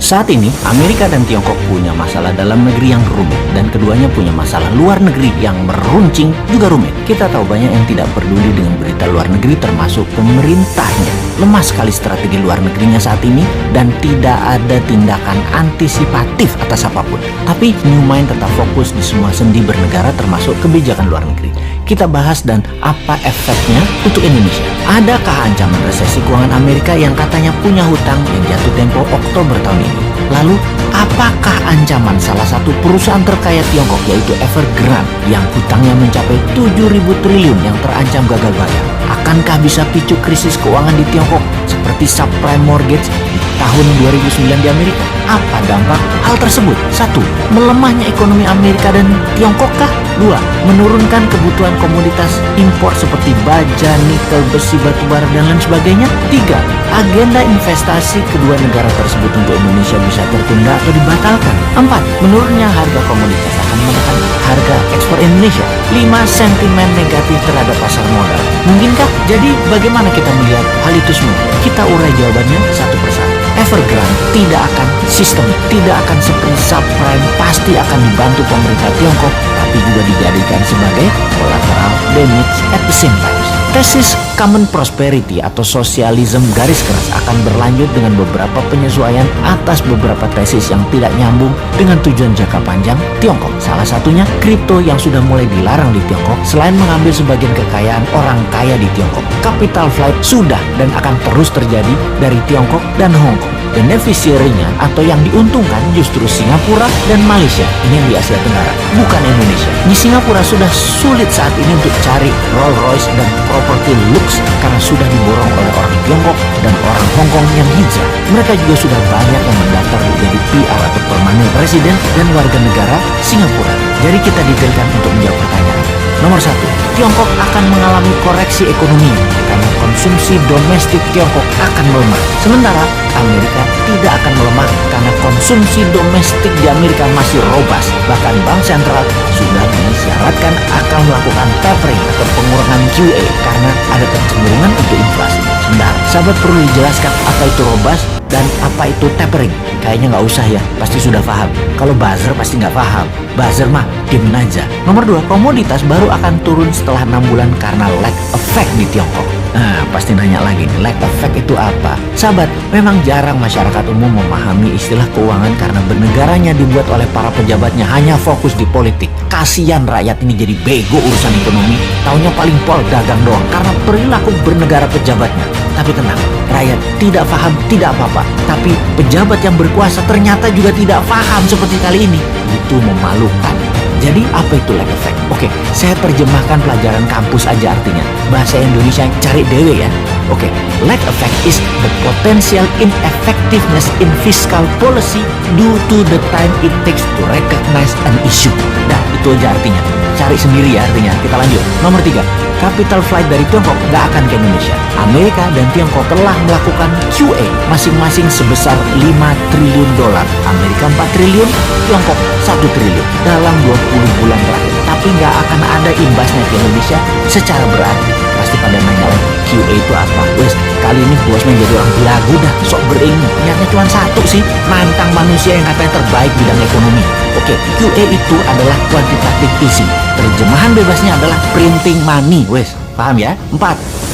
Saat ini, Amerika dan Tiongkok punya masalah dalam negeri yang rumit, dan keduanya punya masalah luar negeri yang meruncing juga rumit. Kita tahu banyak yang tidak peduli dengan berita luar negeri, termasuk pemerintahnya. Lemah sekali strategi luar negerinya saat ini, dan tidak ada tindakan antisipatif atas apapun. Tapi New Mind tetap fokus di semua sendi bernegara, termasuk kebijakan luar negeri. Kita bahas dan apa efeknya untuk Indonesia. Adakah ancaman resesi keuangan Amerika yang katanya punya hutang yang jatuh tempo Oktober tahun ini? Lalu, apakah ancaman salah satu perusahaan terkaya Tiongkok yaitu Evergrande yang hutangnya mencapai 7.000 triliun yang terancam gagal bayar? Akankah bisa picu krisis keuangan di Tiongkok seperti subprime mortgage di tahun 2009 di Amerika? Apa dampak hal tersebut? 1. Melemahnya ekonomi Amerika dan Tiongkok kah? 2. Menurunkan kebutuhan komoditas impor seperti baja, nikel, besi, batubara, dan lain sebagainya. 3. Agenda investasi kedua negara tersebut untuk Indonesia bisa tertunda atau dibatalkan. 4. Menurunnya harga komoditas akan menekan harga ekspor Indonesia. 5. Sentimen negatif terhadap pasar modal. Mungkinkah? Jadi bagaimana kita melihat hal itu semua? Kita urai jawabannya satu persatu. Evergrande tidak akan sistem, tidak akan seperti subprime, pasti akan dibantu pemerintah Tiongkok, tapi juga dijadikan sebagai collateral damage at the same time. Tesis common prosperity atau sosialisme garis keras akan berlanjut dengan beberapa penyesuaian atas beberapa tesis yang tidak nyambung dengan tujuan jangka panjang Tiongkok. Salah satunya kripto yang sudah mulai dilarang di Tiongkok selain mengambil sebagian kekayaan orang kaya di Tiongkok. Capital flight sudah dan akan terus terjadi dari Tiongkok dan Hong Kong. Beneficiary-nya atau yang diuntungkan justru Singapura dan Malaysia, ini yang di Asia Tenggara, bukan Indonesia. Di Singapura sudah sulit saat ini untuk cari Rolls Royce dan properti lux karena sudah diborong oleh orang Tiongkok dan orang Hong Kong yang hijrah. Mereka juga sudah banyak yang mendaftar menjadi PR atau permanent resident dan warga negara Singapura. Jadi kita detailkan untuk menjawab pertanyaan. Nomor 1, Tiongkok akan mengalami koreksi ekonomi karena konsumsi domestik Tiongkok akan melemah. Sementara Amerika tidak akan melemah karena konsumsi domestik di Amerika masih robust. Bahkan Bank Sentral sudah mengisyaratkan akan melakukan tapering atau pengurangan QE karena ada kecenderungan untuk inflasi. Sebentar, sahabat perlu dijelaskan apa itu robust dan apa itu tapering. Kayaknya nggak usah ya, pasti sudah paham. Kalau buzzer pasti nggak paham. Buzzer mah diem aja. Nomor 2, komoditas baru akan turun setelah 6 bulan karena lag effect di Tiongkok. Nah, pasti nanya lagi nih, lag effect itu apa? Sahabat, memang jarang masyarakat umum memahami istilah keuangan karena bernegaranya dibuat oleh para pejabatnya hanya fokus di politik. Kasian rakyat ini jadi bego urusan ekonomi, taunya paling pol dagang doang karena perilaku bernegara pejabatnya. Tapi tenang, rakyat tidak paham tidak apa-apa. Tapi pejabat yang berkuasa ternyata juga tidak paham seperti kali ini. Itu memalukan. Jadi apa itu lag effect? Oke, saya terjemahkan pelajaran kampus aja artinya. Bahasa Indonesia cari dewe ya. Oke, lag effect is the potential ineffectiveness in fiscal policy due to the time it takes to recognize an issue. Nah, itu aja artinya. Cari sendiri ya artinya. Kita lanjut. Nomor 3, capital flight dari Tiongkok nggak akan ke Indonesia. Amerika dan Tiongkok telah melakukan QE masing-masing sebesar 5 triliun dolar. Amerika 4 triliun, Tiongkok 1 triliun dalam 20 bulan terakhir. Tapi nggak akan ada imbasnya ke Indonesia secara berarti. Pasti pada nanya lagi, QE itu apa? Wes, kali ini bosnya jadi orang belagu dah, sok berilmu. Niatnya cuma satu sih, nantang manusia yang katanya terbaik bidang ekonomi. Oke, QE itu adalah quantitative easing. Terjemahan bebasnya adalah printing money. Wes, paham ya? 4,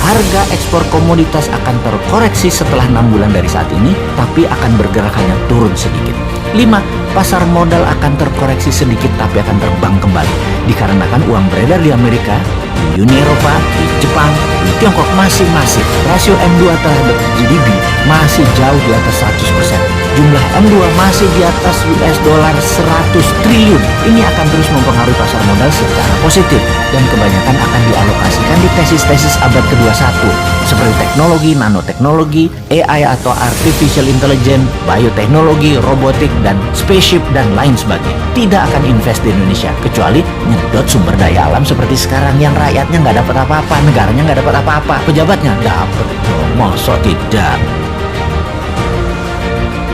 harga ekspor komoditas akan terkoreksi setelah 6 bulan dari saat ini, tapi akan bergerak hanya turun sedikit. 5, pasar modal akan terkoreksi sedikit tapi akan terbang kembali dikarenakan uang beredar di Amerika, di Uni Eropa, di Jepang, di Tiongkok masih masif. Rasio M2 terhadap GDP masih jauh di atas 100%. Jumlah M2 masih di atas US dollar 100 triliun. Ini akan terus mempengaruhi pasar modal secara positif dan kebanyakan akan dialokasikan di tesis-tesis abad ke-21 seperti teknologi, nanoteknologi, AI atau artificial intelligence, bioteknologi, robotik, dan spaceship dan lain sebagainya. Tidak akan invest di Indonesia kecuali nyedot sumber daya alam seperti sekarang yang rakyatnya nggak dapat apa-apa, negaranya nggak dapat apa-apa, pejabatnya dapat dong, masa tidak?